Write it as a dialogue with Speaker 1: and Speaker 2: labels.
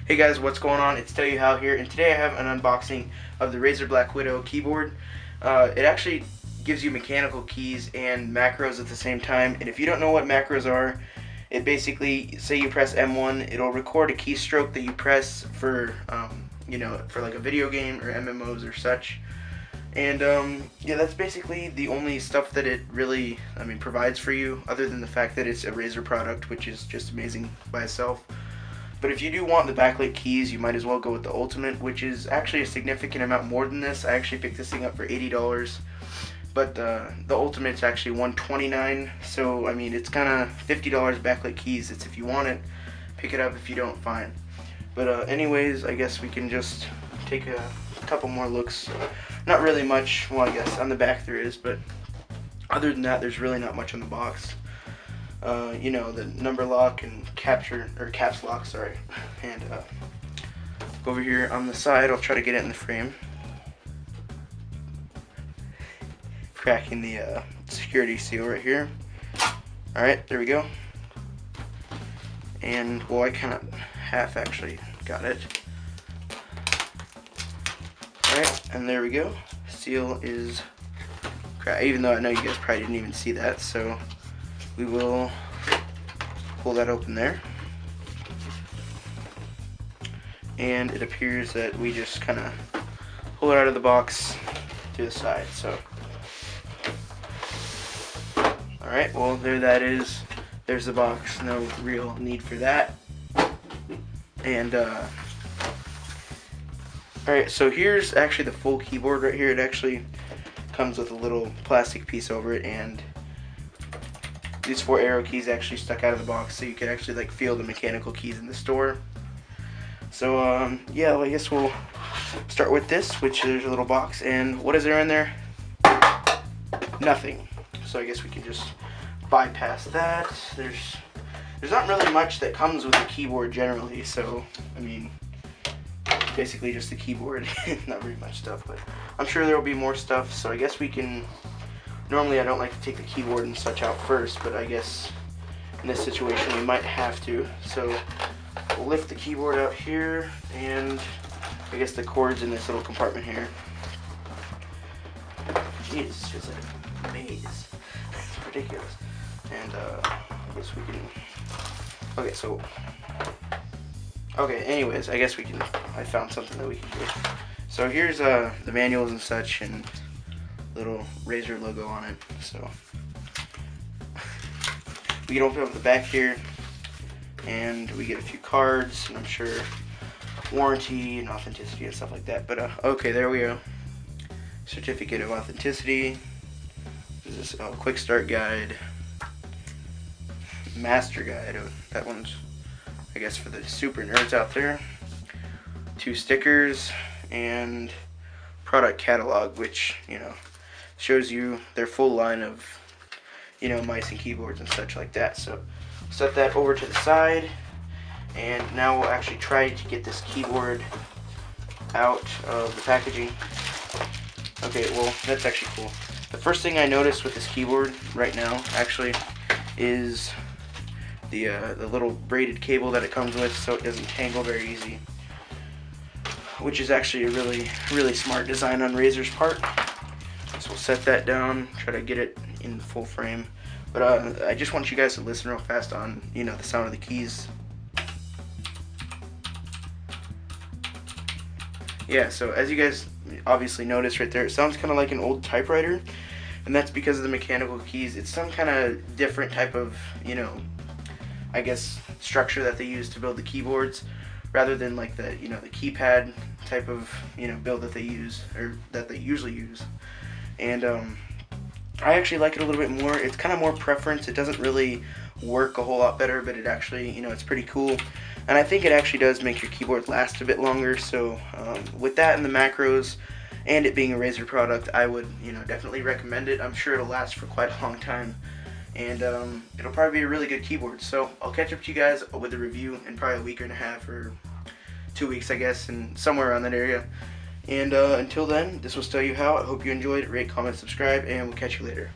Speaker 1: Hey guys, what's going on? It's tellyouhow here, and today I have an unboxing of the Razer Blackwidow keyboard. It actually gives you mechanical keys and macros at the same time, and if you don't know what macros are, it basically, say you press M1, it'll record a keystroke that you press for, for like a video game or MMOs or such. And yeah, that's basically the only stuff that it really, provides for you, other than the fact that it's a Razer product, which is just amazing by itself. But if you do want the backlit keys, you might as well go with the Ultimate, which is actually a significant amount more than this. I actually picked this thing up for $80, but the Ultimate's actually $129. So I mean, it's kind of $50 backlit keys. It's if you want it, pick it up. If you don't, fine. But anyways, I guess we can just take a couple more looks. Not really much. Well, I guess on the back there is, but other than that, there's really not much on the box. The number lock and caps lock, sorry. And over here on the side, I'll try to get it in the frame. Cracking the security seal right here. Alright, there we go. And, well, I kind of half actually got it. Alright, and there we go. Seal is cracked, even though I know you guys probably didn't even see that, so we will pull that open there. And it appears that we just kind of pull it out of the box to the side. So, alright, well, there that is. There's the box. No real need for that. And, alright, so here's actually the full keyboard right here. It actually comes with a little plastic piece over it, and these 4 arrow keys actually stuck out of the box, so you can actually like feel the mechanical keys in the store. So yeah, well, I guess we'll start with this, which there's a little box, and what is there in there? Nothing. So I guess we can just bypass that. There's not really much that comes with the keyboard generally, so I mean, basically just the keyboard. Not very much stuff, but I'm sure there will be more stuff, so I guess we can. Normally I don't like to take the keyboard and such out first, but I guess in this situation we might have to. So we'll lift the keyboard out here, and I guess the cord's in this little compartment here. Jeez, it's just like a maze. It's ridiculous. And I guess we can. Okay, anyways, I guess we can. I found something that we can do. So here's the manuals and such, and little Razer logo on it. So we can open up the back here, and we get a few cards, and I'm sure warranty and authenticity and stuff like that. But okay, there we go. Certificate of authenticity. This is a quick start guide, master guide. That one's, I guess, for the super nerds out there. 2 stickers and product catalog, which shows you their full line of mice and keyboards and such like that. So set that over to the side, and now we'll actually try to get this keyboard out of the packaging. Okay, well, that's actually cool. The first thing I noticed with this keyboard right now actually is the little braided cable that it comes with, so it doesn't tangle very easy, which is actually a really smart design on Razer's part. So we'll set that down, try to get it in full frame. But I just want you guys to listen real fast on the sound of the keys. Yeah, so as you guys obviously noticed right there, it sounds kind of like an old typewriter, and that's because of the mechanical keys. It's some kind of different type of I guess structure that they use to build the keyboards, rather than like the the keypad type of build that they use, or that they usually use. And I actually like it a little bit more. It's kind of more preference. It doesn't really work a whole lot better, but it actually it's pretty cool, and I think it actually does make your keyboard last a bit longer. So with that and the macros, and it being a Razer product, I would definitely recommend it. I'm sure it'll last for quite a long time, and it'll probably be a really good keyboard. So I'll catch up to you guys with a review in probably a week and a half, or 2 weeks, I guess, and somewhere around that area. And until then, this was tellyouhow. I hope you enjoyed. Rate, comment, subscribe, and we'll catch you later.